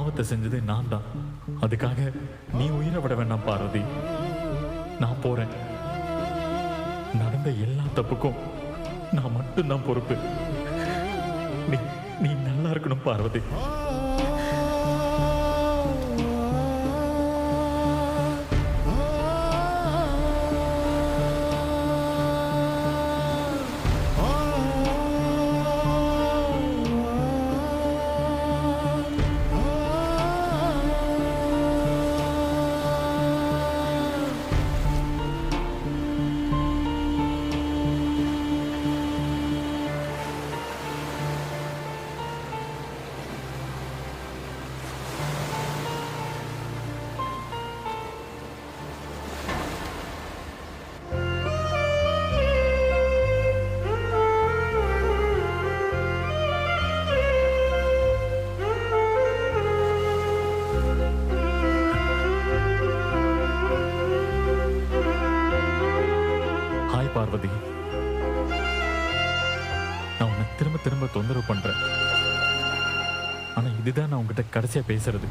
பாவத்தை செஞ்சது நான் தான். அதுக்காக நீ உயிரை விட வேண்டாம் பார்வதி. நான் போறேன். நடந்த எல்லா தப்புக்கும் நான் மட்டும்தான் பொறுப்பு. நீ நீ நல்லா இருக்கணும் பார்வதி. ஹாய் பார்வதி. நான் உன்னை திரும்ப திரும்ப தொந்தரவு பண்றேன். ஆனா இதுதான் நான் உங்ககிட்ட கடைசியா பேசுறது.